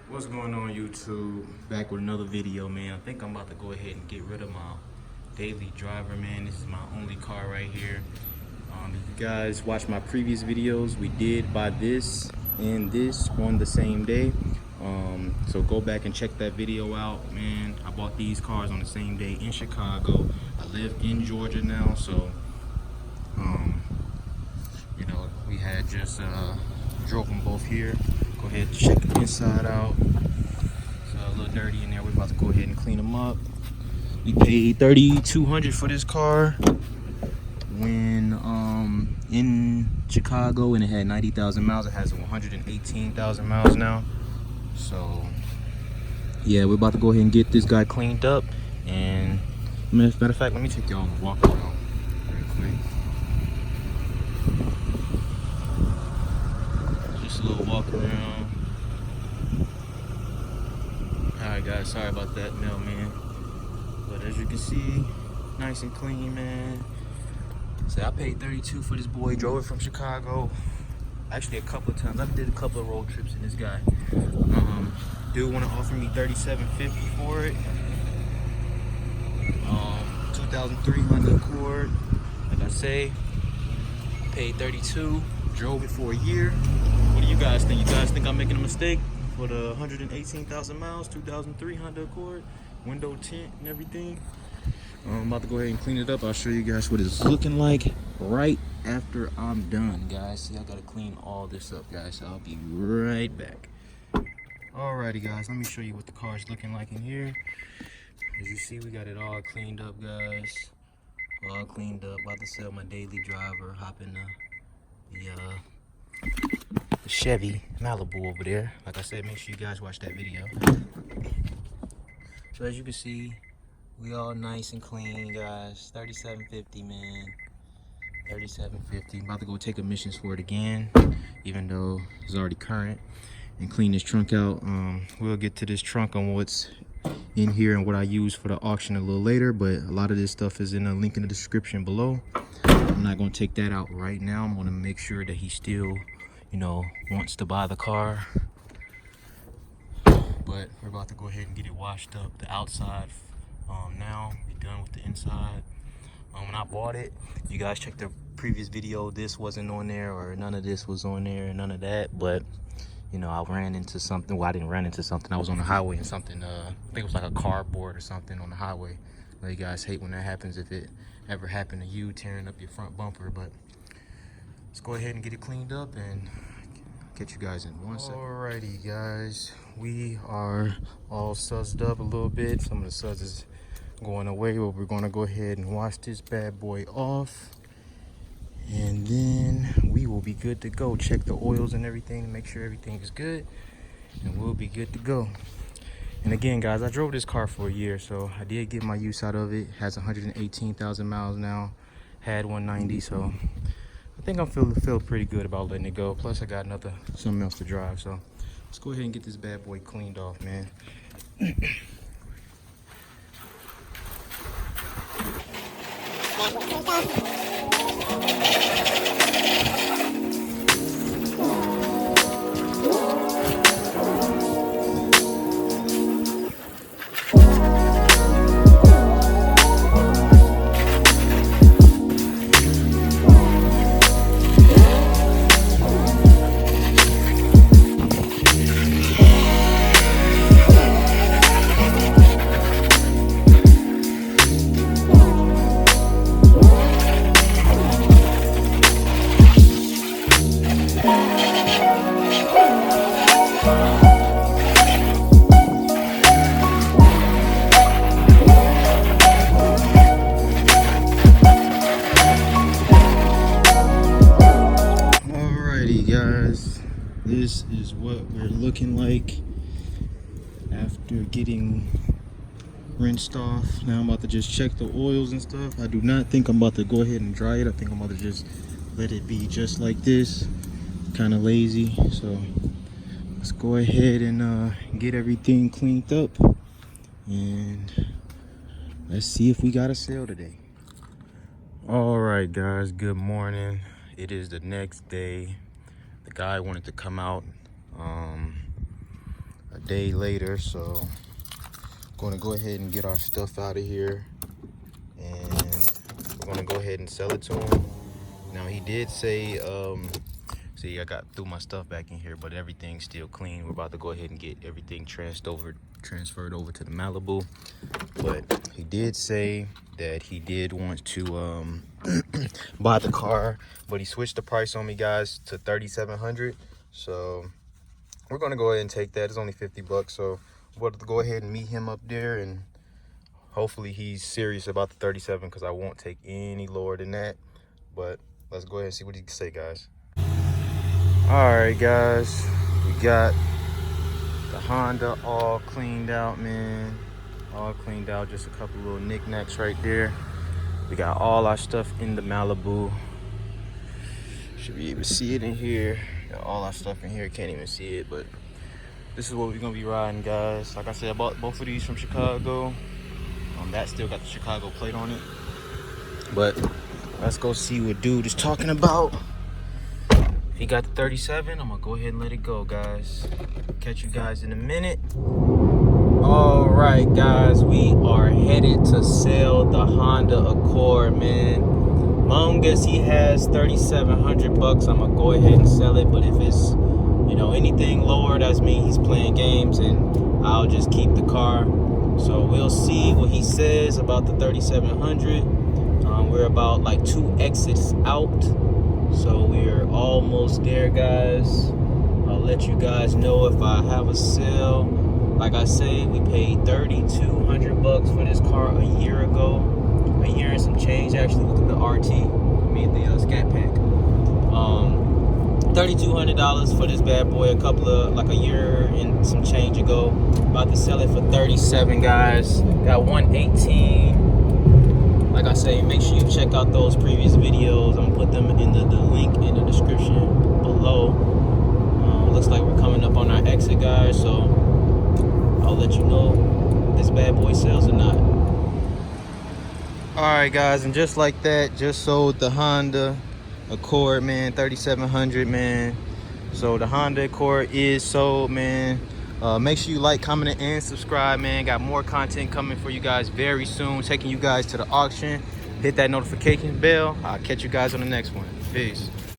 What's going on, YouTube? Back with another video, man. I think I'm about to go ahead and get rid of my daily driver, man. This is my only car right here. If you guys watch my previous videos, we did buy this and this on the same day. So go back and check that video out, man. I bought these cars on the same day in Chicago. I live in Georgia now, so you know, we had just drove them both here. Go ahead and check the inside out. It's a little dirty in there. We're about to go ahead and clean them up. We paid $3,200 for this car when in Chicago, and it had 90,000 miles. It has 118,000 miles now. So yeah, we're about to go ahead and get this guy cleaned up. And matter of fact, let me take y'all on a walk around real quick. Just a little walk around. Alright guys, sorry about that, mailman. But as you can see, nice and clean, man. So I paid $32 for this boy. Drove it from Chicago. Actually, a couple of times. I did a couple of road trips in this guy. Dude want to offer me $37.50 for it. 2003 Honda Accord. Like I say, I paid $32. Drove it for a year. What do you guys think? You guys think I'm making a mistake for the 118,000 miles, 2003 Honda Accord, window tint and everything? I'm about to go ahead and clean it up. I'll show you guys what it's looking like right after I'm done, guys. See, I gotta clean all this up, guys. So I'll be right back. Alrighty, guys, let me show you what the car's looking like in here. As you see, we got it all cleaned up, guys. All cleaned up. About to sell my daily driver. Hop in the Chevy Malibu over there. Like I said, make sure you guys watch that video. So as you can see, we all nice and clean, guys. $37.50, man. $37.50. About to go take emissions for it again, even though it's already current, and clean this trunk out. We'll get to this trunk on what's in here and what I use for the auction a little later, but a lot of this stuff is in a link in the description below. I'm not going to take that out right now. I'm going to make sure that he still, you know, wants to buy the car. But we're about to go ahead and get it washed up, the outside. Now be done with the inside. When I bought it, you guys check the previous video, this wasn't on there, or none of this was on there, none of that. But you know, I ran into something. Well, I didn't run into something. I was on the highway and something, I think it was like a cardboard or something on the highway. You guys hate when that happens, if it ever happened to you, tearing up your front bumper. But let's go ahead and get it cleaned up and get you guys in 1 second. Alrighty, guys, we are all sudsed up a little bit. Some of the suds is going away, but we're gonna go ahead and wash this bad boy off, and then we will be good to go. Check the oils and everything, make sure everything is good, and we'll be good to go. And again, guys, I drove this car for a year, so I did get my use out of it. It has 118,000 miles now, had 190, so I think I feel pretty good about letting it go. Plus I got something else to drive, so let's go ahead and get this bad boy cleaned off, man. Guys, this is what we're looking like after getting rinsed off. Now I'm about to just check the oils and stuff. I do not think I'm about to go ahead and dry it. I think I'm about to just let it be just like this. Kind of lazy, so let's go ahead and get everything cleaned up, and let's see if we got a sale today. All right, guys, good morning. It is the next day. The guy wanted to come out. I day later, so I'm gonna go ahead and get our stuff out of here, and we're gonna go ahead and sell it to him. Now he did say, see, I got threw my stuff back in here, but everything's still clean. We're about to go ahead and get everything transferred over to the Malibu. But he did say that he did want to buy the car, but he switched the price on me, guys, to $3,700. So we're gonna go ahead and take that. It's only 50 bucks, so we're about to go ahead and meet him up there, and hopefully he's serious about the 37, because I won't take any lower than that. But let's go ahead and see what he can say, guys. All right, guys, we got the Honda all cleaned out, man. All cleaned out, just a couple little knickknacks right there. We got all our stuff in the Malibu. Should be able to see it in here. Got all our stuff in here, can't even see it, but this is what we're gonna be riding, guys. Like I said, I bought both of these from Chicago. That still got the Chicago plate on it. But let's go see what dude is talking about. If he got the 37, I'm gonna go ahead and let it go, guys. Catch you guys in a minute. All right, guys, we are headed to sell the Honda Accord, man. Long as he has 3,700 bucks, I'm gonna go ahead and sell it. But if it's, you know, anything lower, that's mean he's playing games, and I'll just keep the car. So we'll see what he says about the 3,700. We're about like 2 exits out, so we're almost there, guys. I'll let you guys know if I have a sale. Like I say, we paid 3,200 bucks for this car a year ago. A year and some change, actually. Look at the RT. I mean the Scat Pack. $3,200 for this bad boy. Like a year and some change ago. About to sell it for 37, guys. Got 118. Like I say, make sure you check out those previous videos. I'm gonna put them in the link in the description below. Looks like we're coming up on our exit, guys, so I'll let you know if this bad boy sells or not. All right, guys, and just like that, just sold the Honda Accord, man. 3,700, man. So the Honda Accord is sold, man. Make sure you like, comment, and subscribe, man. Got more content coming for you guys very soon. Taking you guys to the auction. Hit that notification bell. I'll catch you guys on the next one. Peace.